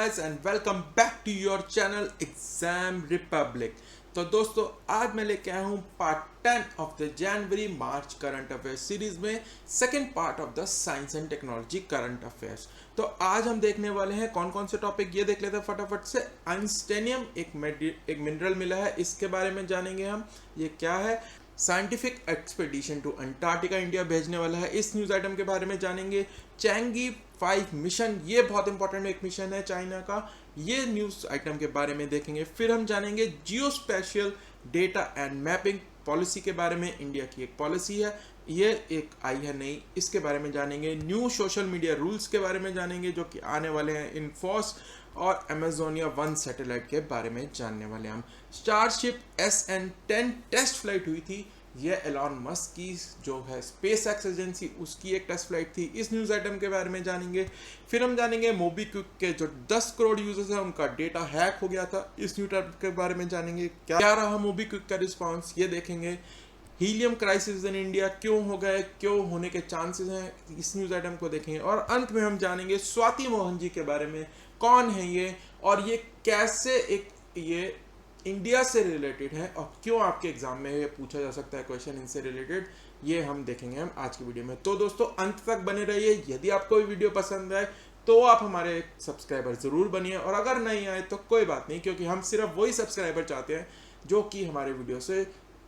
guys and welcome back to your channel Exam Republic। तो दोस्तों आज मैं लेके आया हूँ part 10 of the January March current affairs series में second part of the science and technology current affairs. तो आज हम देखने वाले हैं कौन कौन से टॉपिक, ये देख लेते हैं फटाफट से। आइंस्टानियम एक मिनरल मिला है, इसके बारे में जानेंगे हम, ये क्या है। Scientific expedition to Antarctica India भेजने वाला है, इस न्यूज आइटम के बारे में जानेंगे। चैंगी 5 मिशन, ये बहुत इंपॉर्टेंट एक मिशन है चाइना का, ये न्यूज आइटम के बारे में देखेंगे। फिर हम जानेंगे geospatial data and mapping policy के बारे में, इंडिया की एक पॉलिसी है, ये एक आई है नई, इसके बारे में जानेंगे। न्यू सोशल मीडिया रूल्स के बारे में जानेंगे जो कि आने वाले हैं इन्फोस, और अमेजोनिया 1 सैटेलाइट के बारे में जानने वाले हम। स्टारशिप SN10 टेस्ट फ्लाइट हुई थी, ये एलॉन मस्क की जो है स्पेस एक्स एजेंसी, उसकी एक टेस्ट फ्लाइट थी, इस न्यूज़ आइटम के बारे में जानेंगे। फिर हम जानेंगे मोबीक्विक के जो 10 करोड़ यूजर्स हैं उनका डेटा हैक हो गया था, इस न्यूज़ आइटम के बारे में जानेंगे। क्या रहा मोबीक्विक का रिस्पॉन्स, ये देखेंगे। हीलियम क्राइसिस इन इंडिया क्यों हो गए, क्यों होने के चांसेस हैं, इस न्यूज़ आइटम को देखेंगे। और अंत में हम जानेंगे स्वाति मोहन जी के बारे में, कौन है ये और ये कैसे ये इंडिया से रिलेटेड है और क्यों आपके एग्जाम में ये पूछा जा सकता है क्वेश्चन इनसे रिलेटेड, ये हम देखेंगे हम आज की वीडियो में। तो दोस्तों अंत तक बने रहिए। यदि आपको ये वीडियो पसंद आए तो आप हमारे सब्सक्राइबर ज़रूर बनिए, और अगर नहीं आए तो कोई बात नहीं, क्योंकि हम सिर्फ वही सब्सक्राइबर चाहते हैं जो कि हमारे वीडियो से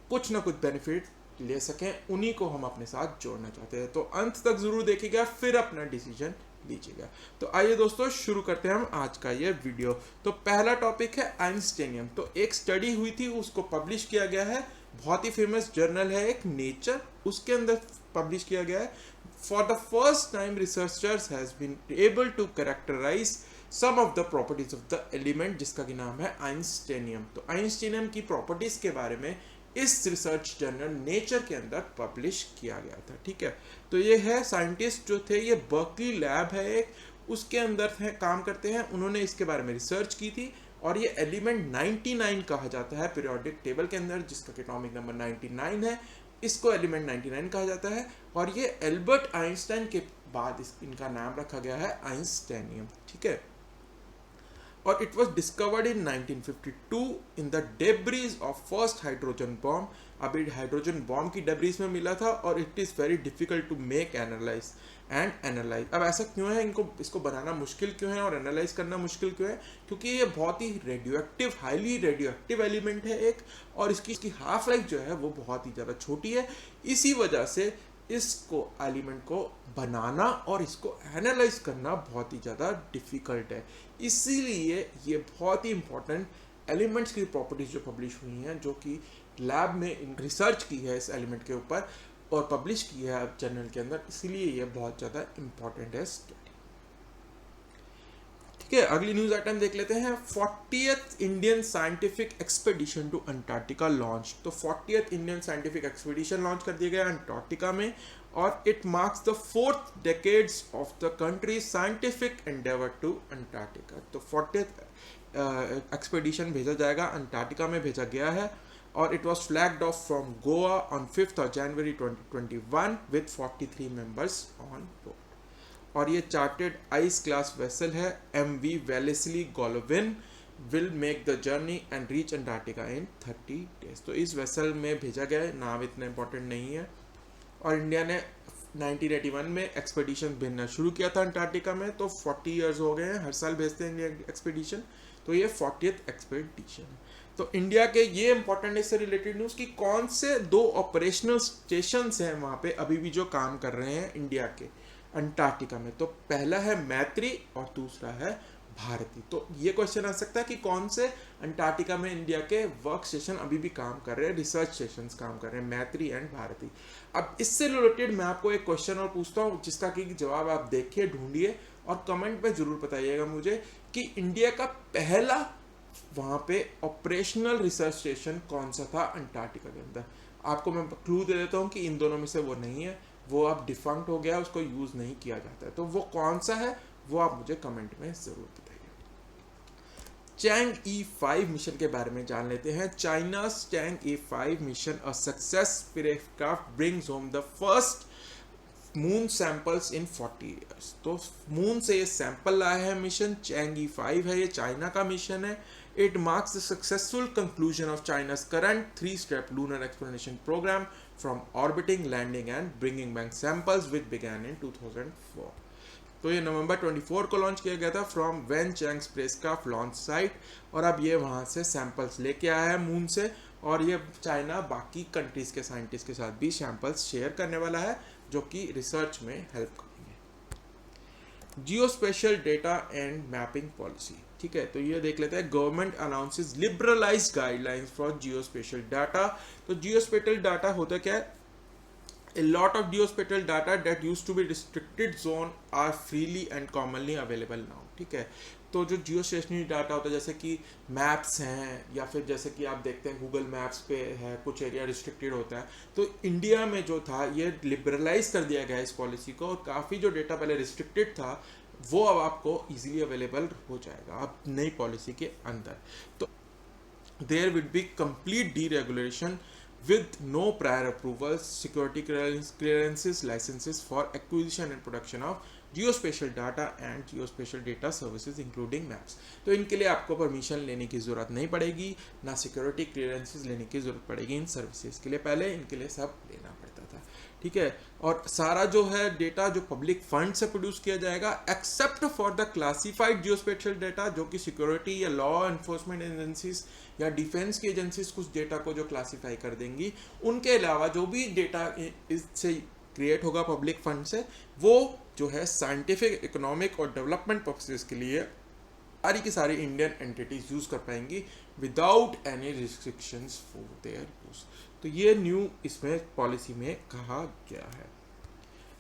कुछ ना कुछ बेनिफिट ले सकें, उन्हीं को हम अपने साथ जोड़ना चाहते हैं। तो अंत तक ज़रूर देखिएगा, फिर अपना डिसीजन लीजिएगा। तो आइए दोस्तों शुरू करते हैं हम आज का ये वीडियो। तो पहला टॉपिक है आइंस्टानियम। तो एक स्टडी हुई थी, उसको पब्लिश किया गया है, बहुत ही फेमस जर्नल है एक नेचर, उसके अंदर पब्लिश किया गया है। For the first time researchers has been able to characterise some of the properties of the element, जिसका की नाम है आइंस्टानियम। तो आइंस्टानियम की प्रॉपर्टीज के बारे में इस रिसर्च जर्नल नेचर के अंदर पब्लिश किया गया था। ठीक है, तो ये है साइंटिस्ट जो थे, ये बर्कली लैब है एक, उसके अंदर है काम करते हैं, उन्होंने इसके बारे में रिसर्च की थी। और ये एलिमेंट 99 कहा जाता है पीरियोडिक टेबल के अंदर, जिसका एटॉमिक नंबर 99 है, इसको एलिमेंट 99 कहा जाता है। और ये एल्बर्ट आइंस्टाइन के बाद इनका नाम रखा गया है आइंस्टानियम। ठीक है, और it was discovered in 1952 in the debris of first hydrogen bomb. अभी हाइड्रोजन बॉम्ब की डेब्रीज में मिला था, और it is very difficult to make analyse and analyse. अब ऐसा क्यों है, इसको बनाना मुश्किल क्यों है और एनालाइज करना मुश्किल क्यों है, क्योंकि ये बहुत ही रेडियोएक्टिव, हाईली रेडियोएक्टिव एलिमेंट है एक, और इसकी हाफ लाइफ जो है वो बहुत ही ज़्यादा छोटी है। इसी वजह से इसको एलिमेंट को बनाना और इसको एनालाइज करना बहुत ही ज़्यादा डिफ़िकल्ट है। इसीलिए ये बहुत ही इंपॉर्टेंट एलिमेंट्स की प्रॉपर्टीज जो पब्लिश हुई हैं, जो कि लैब में रिसर्च की है इस एलिमेंट के ऊपर और पब्लिश की है जर्नल के अंदर, इसीलिए ये बहुत ज़्यादा इंपॉर्टेंट है स्टडी। ठीक है, अगली न्यूज आइटम देख लेते हैं। 40th Indian scientific expedition to Antarctica launch. तो 40th Indian scientific expedition launch कर दिया गया अंटार्कटिका में, और it marks the 4th decades of the country scientific endeavour to Antarctica. तो 40th एक्सपेडिशन भेजा जाएगा, अंटार्कटिका में भेजा गया है, और it was flagged of from Goa on 5th of January 2021 with 43 members on board. और ये चार्टेड आइस क्लास वेसल है। MV Wellesley Golovin will make the journey and reach Antarctica in 30 days। तो इस वेसल में भेजा गया है, नाम इतना इंपॉर्टेंट नहीं है। और इंडिया ने 1981 में एक्सपेडिशन भेजना शुरू किया था अंटार्कटिका में, तो 40 ईयर्स हो गए हैं, हर साल भेजते हैं इंडिया एक्सपेडिशन, तो ये 40th एक्सपेडिशन है। तो इंडिया के ये इंपॉर्टेंट इससे रिलेटेड न्यूज़ कि कौन से 2 ऑपरेशनल स्टेशंस हैं वहाँ पे अभी भी जो काम कर रहे हैं इंडिया के अंटार्कटिका में। तो पहला है मैत्री और दूसरा है भारती। तो ये क्वेश्चन आ सकता है कि कौन से अंटार्कटिका में इंडिया के वर्क स्टेशन अभी भी काम कर रहे हैं, रिसर्च स्टेशंस काम कर रहे हैं, मैत्री एंड भारती। अब इससे रिलेटेड मैं आपको एक क्वेश्चन और पूछता हूँ, जिसका कि जवाब आप देखिए, ढूंढिए और कमेंट में जरूर बताइएगा मुझे कि इंडिया का पहला वहाँ पे ऑपरेशनल रिसर्च स्टेशन कौन सा था अंटार्कटिका के अंदर। आपको मैं क्लू दे देता हूँ कि इन दोनों में से वो नहीं है, वो अब डिफंक्ट हो गया, उसको यूज़ नहीं किया जाता है। तो वो कौन सा है वो आप मुझे कमेंट में ज़रूर बताइए। चैंग E5 मिशन के बारे में जान लेते हैं। China's Chang'e E5 mission a success spacecraft brings home the first moon samples in 40 years. तो मून से ये सैंपल लाया है मिशन चैंगी 5 है, ये चाइना का मिशन है। It marks the successful conclusion of चाइना's current 3-step lunar exploration program from orbiting, landing and bringing back samples which began in 2004। तो ये नवंबर 24 को लॉन्च किया गया था फ्रॉम वेनचैंग स्पेसक्राफ्ट लॉन्च साइट, और अब ये वहाँ से सैंपल्स लेके आया है मून से, और ये चाइना बाकी कंट्रीज के साइंटिस्ट के साथ भी सैंपल्स शेयर करने वाला है जो कि रिसर्च में हेल्प करेंगे। Geospatial data and mapping policy, ठीक है, तो ये देख लेते हैं। Government announces liberalised guidelines for geospatial data. तो जियोस्पेशियल डाटा होता क्या है? A lot of geospatial data that used to be restricted zone are freely and commonly available now, ठीक है। तो जो जियो स्टेशनरी डाटा होता है, जैसे कि मैप्स हैं, या फिर जैसे कि आप देखते हैं गूगल मैप्स पे है कुछ एरिया रिस्ट्रिक्टेड होता है, तो इंडिया में जो था ये लिबरलाइज कर दिया गया इस पॉलिसी को, और काफ़ी जो डेटा पहले रिस्ट्रिक्टेड था वो अब आपको इजीली अवेलेबल हो जाएगा अब नई पॉलिसी के अंदर। तो there will be complete deregulation with no prior approvals, security clearances, licenses for acquisition and production of geospatial data and geospatial data services including maps। तो इनके लिए आपको परमिशन लेने की ज़रूरत नहीं पड़ेगी, ना सिक्योरिटी क्लियरेंसेस लेने की ज़रूरत पड़ेगी इन सर्विसेज के लिए, पहले इनके लिए सब लेना पड़ता था, ठीक है। और सारा जो है डेटा जो पब्लिक फंड से प्रोड्यूस किया जाएगा, except for the classified geospatial data, जो कि सिक्योरिटी या लॉ एनफोर्समेंट एजेंसीज या डिफेंस की एजेंसीज कुछ डेटा को जो क्लासिफाई कर देंगी, उनके अलावा जो भी डेटा इससे क्रिएट होगा पब्लिक फंड से, वो जो है साइंटिफिक, इकोनॉमिक और डेवलपमेंट पर्पसेस के लिए सारी की सारी इंडियन एंटिटीज यूज कर पाएंगी without any restrictions for their use. तो ये न्यू इसमें पॉलिसी में कहा गया है,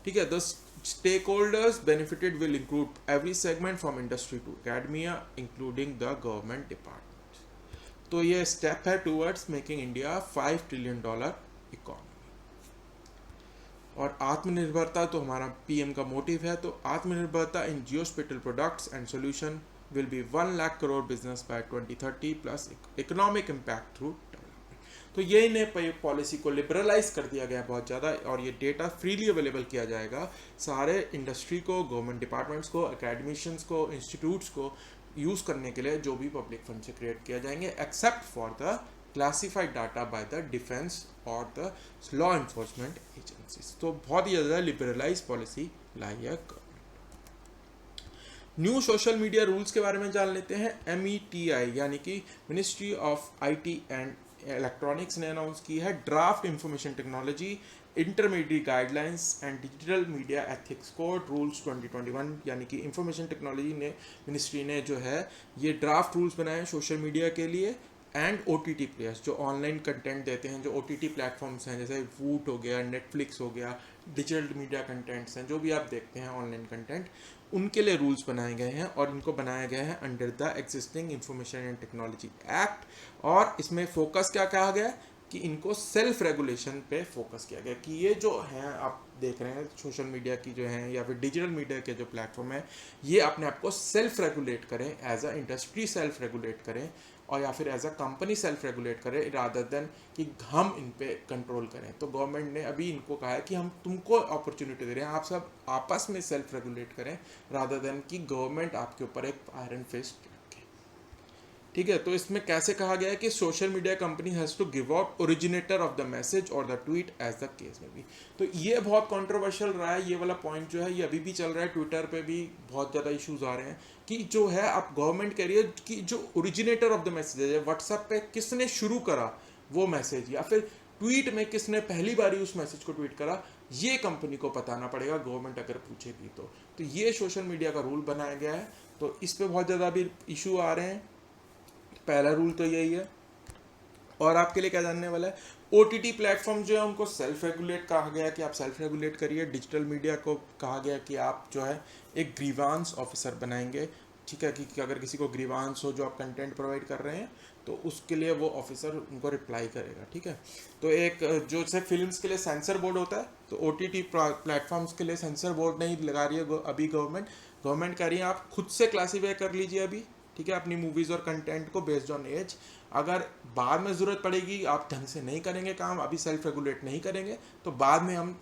ठीक है। The stakeholders benefited will include every segment from industry to academia including the government department. तो ये स्टेप है towards making India $5 trillion economy. और आत्मनिर्भरता तो हमारा पीएम का मोटिव है, तो आत्मनिर्भरता in geospatial products and solution will be 1 lakh crore business by 2030 plus economic impact through development. तो ये नए पॉलिसी को लिबरलाइज कर दिया गया बहुत ज़्यादा, और ये डेटा फ्रीली अवेलेबल किया जाएगा सारे इंडस्ट्री को, गवर्नमेंट डिपार्टमेंट्स को, एकेडमिशियंस को, इंस्टीट्यूट्स को यूज़ करने के लिए जो भी पब्लिक फंड से क्रिएट किया जाएंगे, except for the classified data by the defence और द लॉ एनफोर्समेंट एजेंसीज। तो बहुत ही ज़्यादा लिबरलाइज पॉलिसी लाई है government. New social media rules के बारे में जान लेते हैं। METI यानी कि ministry of IT and electronics ने अनाउंस की है draft information technology intermediate guidelines and digital media ethics code rules 2021, यानी कि इंफॉर्मेशन टेक्नोलॉजी ने मिनिस्ट्री ने जो है ये ड्राफ्ट रूल्स बनाए सोशल मीडिया के लिए एंड OTT प्लेयर्स जो ऑनलाइन कंटेंट देते हैं, जो OTT प्लेटफॉर्म्स हैं जैसे वूट हो गया, नेटफ्लिक्स हो गया, डिजिटल मीडिया कंटेंट्स हैं जो भी आप देखते हैं ऑनलाइन कंटेंट, उनके लिए रूल्स बनाए गए हैं, और इनको बनाया गया है under the existing information and technology act. और इसमें फोकस क्या कहा गया कि इनको सेल्फ रेगुलेशन पे फोकस किया गया, कि ये जो हैं आप देख रहे हैं सोशल मीडिया की जो हैं या फिर डिजिटल मीडिया के जो प्लेटफॉर्म है, ये अपने आप को सेल्फ रेगुलेट करें, as a industry self regulate करें, और या फिर as a company self regulate करें, रादर देन कि हम इन पे कंट्रोल करें। तो गवर्नमेंट ने अभी इनको कहा है कि हम तुमको अपॉर्चुनिटी दे रहे हैं, आप सब आपस में सेल्फ रेगुलेट करें, रादर देन कि गवर्नमेंट आपके ऊपर एक आयरन फिस्ट रखे, ठीक है। तो इसमें कैसे कहा गया है कि social media company has to give out originator of the message और the tweet as the case में भी। तो ये बहुत कंट्रोवर्शियल रहा है, ये वाला पॉइंट जो है ये अभी भी चल रहा है, ट्विटर पे भी बहुत ज़्यादा इश्यूज आ रहे हैं कि जो है आप गवर्नमेंट कह रही है कि जो ओरिजिनेटर ऑफ द मैसेज है, व्हाट्सएप पे किसने शुरू करा वो मैसेज, या फिर ट्वीट में किसने पहली बारी उस मैसेज को ट्वीट करा, ये कंपनी को बताना पड़ेगा गवर्नमेंट अगर पूछेगी तो ये सोशल मीडिया का रूल बनाया गया है। तो इस पर बहुत ज़्यादा अभी इशू आ रहे हैं। पहला रूल तो यही है। और आपके लिए क्या जानने वाला है, OTT प्लेटफॉर्म जो है उनको सेल्फ रेगुलेट कहा गया कि आप सेल्फ रेगुलेट करिए। डिजिटल मीडिया को कहा गया कि आप जो है एक ग्रीवांस ऑफिसर बनाएंगे, ठीक है, कि अगर किसी को ग्रीवांस हो जो आप कंटेंट प्रोवाइड कर रहे हैं तो उसके लिए वो ऑफिसर उनको रिप्लाई करेगा, ठीक है। तो एक जो से फिल्म्स के लिए सेंसर बोर्ड होता है, तो OTT प्लेटफॉर्म्स के लिए सेंसर बोर्ड नहीं लगा रही है अभी गवर्नमेंट कह रही है आप खुद से क्लासीफाई कर लीजिए अभी, ठीक है, अपनी मूवीज़ और कंटेंट को बेस्ड ऑन एज। अगर बाद में ज़रूरत पड़ेगी, आप ढंग से नहीं करेंगे काम, अभी सेल्फ रेगुलेट नहीं करेंगे, तो बाद में हम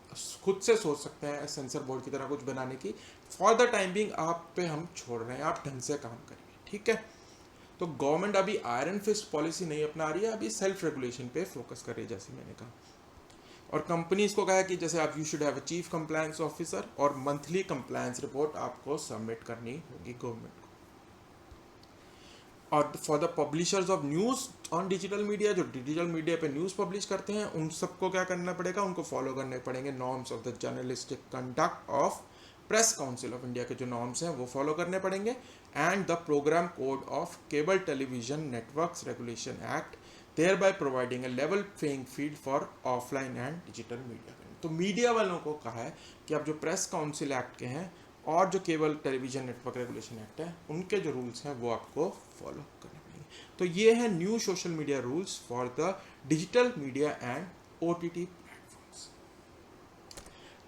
खुद से सोच सकते हैं सेंसर बोर्ड की तरह कुछ बनाने की। फॉर द टाइम बिंग आप पे हम छोड़ रहे हैं, आप ढंग से काम करेंगे, ठीक है। तो गवर्नमेंट अभी आयरन फिस्ट पॉलिसी नहीं अपना रही है, अभी सेल्फ रेगुलेशन पे फोकस कर रही है, जैसे मैंने कहा। और कंपनीज को कहा है कि जैसे आप you should have a chief compliance officer, और मंथली कंप्लायंस रिपोर्ट आपको सबमिट करनी होगी गवर्नमेंट को। और for the publishers of news on digital media, जो डिजिटल मीडिया पे न्यूज़ पब्लिश करते हैं, उन सबको क्या करना पड़ेगा, उनको फॉलो करने पड़ेंगे norms of the journalistic conduct of Press Council of India के जो नॉर्म्स हैं वो फॉलो करने पड़ेंगे, and the programme code of cable television networks regulation act, thereby providing a level playing field for offline and digital media. तो media वालों को कहा है कि अब जो प्रेस काउंसिल एक्ट के हैं और जो cable television network regulation act है, उनके जो रूल्स हैं वो आपको फॉलो करने पड़ेंगे। तो ये है new social media rules for the digital media and OTT platforms.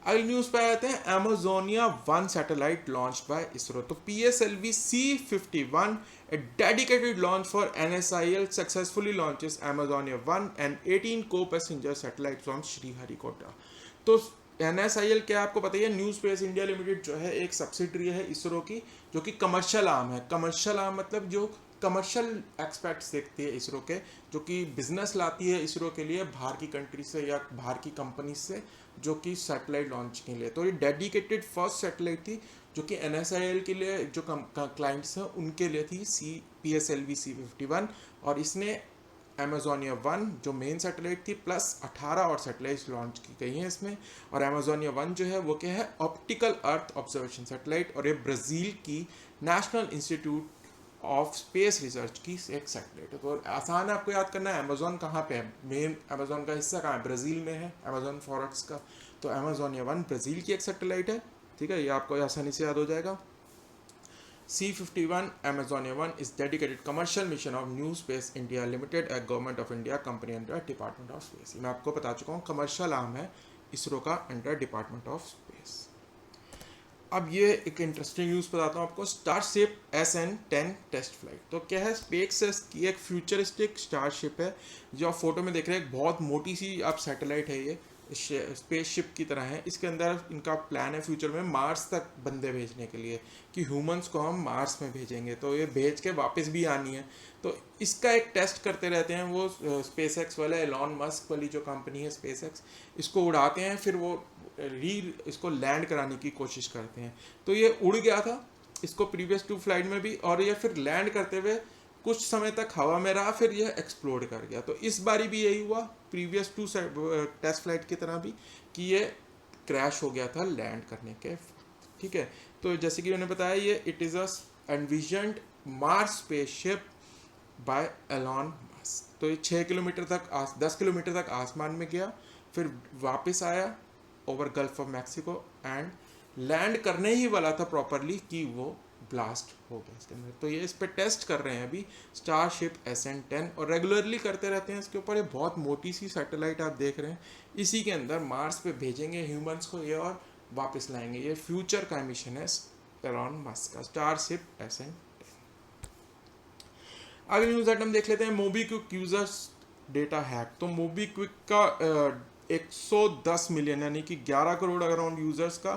अगली न्यूज़ पे आते हैं, Amazonia 1 satellite launch by ISRO. तो PSLV C51, a dedicated launch for NSIL, successfully launches Amazonia 1 and 18 co-passenger satellites from Sriharikota। तो NSIL क्या आपको पता ही है, न्यू स्पेस इंडिया लिमिटेड जो है एक सब्सिडरी है इसरो की, जो कि कमर्शियल आर्म है। कमर्शियल आर्म मतलब जो कमर्शियल एक्सपेक्ट्स देखती है इसरो के, जो कि बिजनेस लाती है इसरो के लिए बाहर की कंट्री से या बाहर की कंपनी से, जो कि सैटेलाइट लॉन्च के लिए। तो ये डेडिकेटेड फर्स्ट सैटेलाइट थी जो कि NSIL के लिए जो क्लाइंट्स हैं उनके लिए थी, PSLV C51। और इसने Amazonia 1 जो मेन सैटेलाइट थी प्लस 18 और सैटेलाइट्स लॉन्च की गई हैं इसमें। और Amazonia 1 जो है वो क्या है, ऑप्टिकल अर्थ ऑब्जर्वेशन सैटेलाइट, और ये ब्राज़ील की national institute of space research की एक सैटेलाइट है। तो आसान है आपको याद करना है, अमेजोन कहाँ पे है, मेन अमेजोन का हिस्सा कहाँ है, ब्राज़ील में है, अमेजोन फॉरेस्ट का। तो Amazonia 1 ब्राज़ील की एक सैटेलाइट है, ठीक है, ये आपको आसानी से याद हो जाएगा। C51 Amazonia 1 is dedicated commercial mission of New Space India Limited, a government of India company under Department of Space। मैं आपको बता चुका हूँ, कमर्शियल आर्म है इसरो का अंडर डिपार्टमेंट ऑफ स्पेस। अब ये एक इंटरेस्टिंग न्यूज़ बताता हूँ आपको, स्टारशिप SN10 टेस्ट फ्लाइट। तो क्या है, स्पेसएक्स की एक फ्यूचरिस्टिक स्टारशिप है, जो आप फोटो में देख रहे हैं, एक बहुत मोटी सी आप सैटेलाइट है, ये स्पेसशिप की तरह है। इसके अंदर इनका प्लान है फ्यूचर में मार्स तक बंदे भेजने के लिए, कि ह्यूमंस को हम मार्स में भेजेंगे, तो ये भेज के वापस भी आनी है। तो इसका एक टेस्ट करते रहते हैं वो स्पेसएक्स वाले, एलॉन मस्क वाली जो कंपनी है स्पेसएक्स, इसको उड़ाते हैं, फिर वो इसको लैंड कराने की कोशिश करते हैं। तो ये उड़ गया था इसको प्रीवियस 2 फ्लाइट में भी, और ये फिर लैंड करते हुए कुछ समय तक हवा में रहा, फिर यह एक्सप्लोड कर गया। तो इस बारी भी यही हुआ, प्रीवियस 2 टेस्ट फ्लाइट की तरह भी, कि ये क्रैश हो गया था लैंड करने के, ठीक है। तो जैसे कि मैंने बताया, ये it is a envisioned Mars spaceship by Elon Musk. तो ये 6 किलोमीटर तक 10 किलोमीटर तक आसमान में गया, फिर वापस आया over gulf of Mexico, and land करने ही वाला था प्रॉपरली कि वो ब्लास्ट हो गया इसके अंदर। तो ये इस पे टेस्ट कर रहे हैं अभी स्टारशिप SN10, और रेगुलरली करते रहते हैं इसके ऊपर। ये बहुत मोटी सी सैटेलाइट आप देख रहे हैं, इसी के अंदर मार्स पे भेजेंगे ह्यूमंस को ये, और वापस लाएंगे। ये फ्यूचर का मिशन है एलॉन मस्क का, स्टारशिप SN10। अगली न्यूज़ आइटम देख लेते हैं, मोबीक्विक यूजर्स डेटा हैक। तो मोबीक्विक का 110 मिलियन यानी कि 11 करोड़ अराउंड यूजर्स का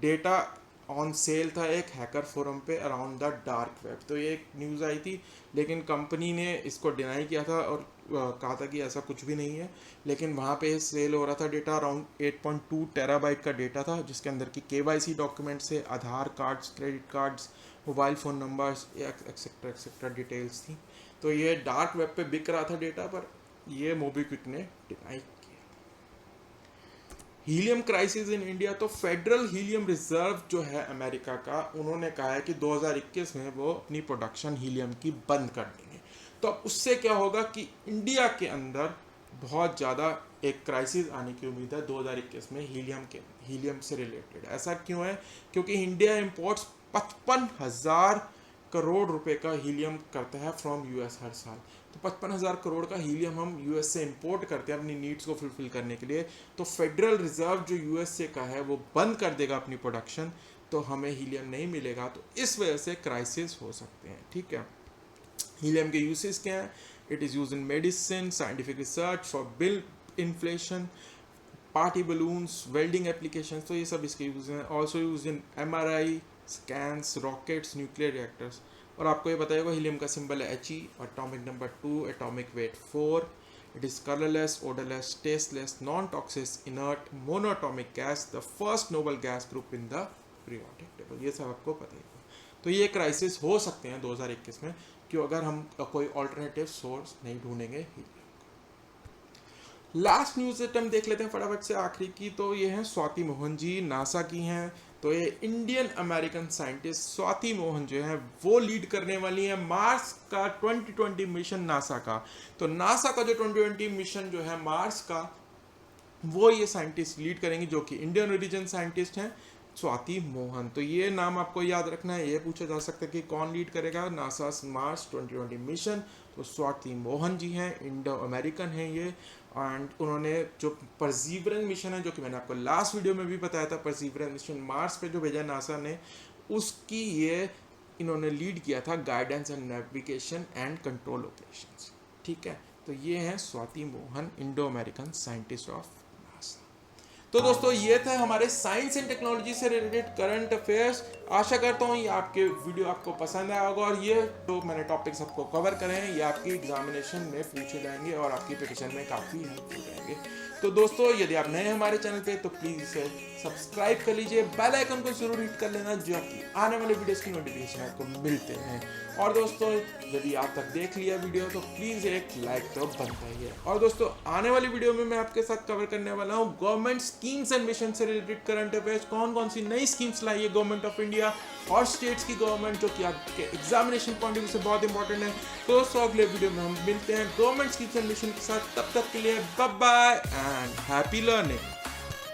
डेटा ऑन सेल था एक हैकर फोरम पे अराउंड द डार्क वेब। तो ये एक न्यूज़ आई थी, लेकिन कंपनी ने इसको डिनाई किया था और कहा था कि ऐसा कुछ भी नहीं है। लेकिन वहाँ पे सेल हो रहा था डेटा, अराउंड 8.2 टेराबाइट का डेटा था, जिसके अंदर की KYC डॉक्यूमेंट से Aadhaar cards, credit cards, mobile phone numbers, etcetera etcetera details थी। तो ये डार्क वेब पे बिक रहा था डेटा, पर ये मोबीक्विक ने डिनाई किया। Helium crisis in India. तो फेडरल हीलियम रिजर्व जो है अमेरिका का, उन्होंने कहा है कि 2021 में वो अपनी प्रोडक्शन हीलियम की बंद कर देंगे। तो अब उससे क्या होगा कि इंडिया के अंदर बहुत ज़्यादा एक क्राइसिस आने की उम्मीद है 2021 में हीलियम से रिलेटेड। ऐसा क्यों है? क्योंकि इंडिया इंपोर्ट्स 55,000 करोड़ रुपए का हीलियम करता है फ्रॉम US हर साल। तो 55,000 करोड़ का हीलियम हम US से इंपोर्ट करते हैं अपनी नीड्स को फुलफिल करने के लिए। तो फेडरल रिजर्व जो US से का है वो बंद कर देगा अपनी प्रोडक्शन, तो हमें हीलियम नहीं मिलेगा। तो इस वजह से क्राइसिस हो सकते हैं, ठीक है। हीलियम के यूसेस क्या हैं? It is use in medicine, scientific research, for bill inflation, party balloons, welding application, तो ये सब इसके यूज हैं। Also use in MRI scans, rockets, nuclear reactors. और आपको ये बताइएगा हीलियम का सिंबल है He, atomic number 2, atomic weight 4। It is colourless, odourless, tasteless, non toxic, inert, monoatomic gas, the first noble gas group in the periodic table. ये सब आपको पता ही होगा। तो ये क्राइसिस हो सकते हैं 2021 में, क्यों अगर हम कोई ऑल्टरनेटिव सोर्स नहीं ढूंढेंगे। लास्ट न्यूज़ हम देख लेते हैं फटाफट से आखिरी की। तो ये हैं स्वाति मोहन जी, नासा की हैं। तो ये Indian American scientist Swati Mohan जो है वो लीड करने वाली है मार्स का 2020 मिशन नासा का। तो नासा का जो 2020 मिशन जो है मार्स का, वो ये साइंटिस्ट लीड करेंगी, जो कि इंडियन ओरिजिन साइंटिस्ट हैं स्वाति मोहन। तो ये नाम आपको याद रखना है। ये पूछा जा सकता है कि कौन लीड करेगा नासा मार्स 2020 मिशन। तो स्वाति मोहन जी हैं, इंडो अमेरिकन हैं ये। एंड उन्होंने जो परसीवरेंस मिशन है, जो कि मैंने आपको लास्ट वीडियो में भी बताया था, परसीवरेंस मिशन मार्स पे जो भेजा नासा ने, उसकी ये इन्होंने लीड किया था, guidance and navigation and control operations. ठीक है, तो ये हैं Swati Mohan, Indo American scientist of NASA. तो दोस्तों ये था हमारे साइंस एंड टेक्नोलॉजी से रिलेटेड करंट अफेयर्स। आशा करता हूँ ये आपके वीडियो आपको पसंद आया होगा, और ये जो मैंने टॉपिक्स आपको कवर करे हैं ये आपकी एग्जामिनेशन में पूछे जाएंगे और आपकी पिटिशन में काफ़ी हेल्पफुल रहेंगे। तो दोस्तों यदि आप नए हैं हमारे चैनल पे तो प्लीज़ इसे सब्सक्राइब कर लीजिए, बेल आइकन को जरूर हिट कर लेना, जो कि आने वाले वीडियोस की नोटिफिकेशन आपको मिलते हैं। और दोस्तों यदि आप तक देख लिया वीडियो तो प्लीज़ एक लाइक तो बनता ही है। और दोस्तों आने वाली वीडियो में मैं आपके साथ कवर करने वाला हूँ गवर्नमेंट स्कीम्स एंड मिशन से रिलेटेड करंट अफेयर्स, कौन कौन सी नई स्कीम्स लाई है गवर्नमेंट ऑफ इंडिया और स्टेट्स की गवर्नमेंट, जो कि आपके एग्जामिनेशन पॉइंट ऑफ व्यू से बहुत इंपॉर्टेंट है। तो दोस्तों अगले वीडियो में हम मिलते हैं गवर्नमेंट स्कीम्स एंड मिशन के साथ। तब तक के लिए bye bye and happy learning.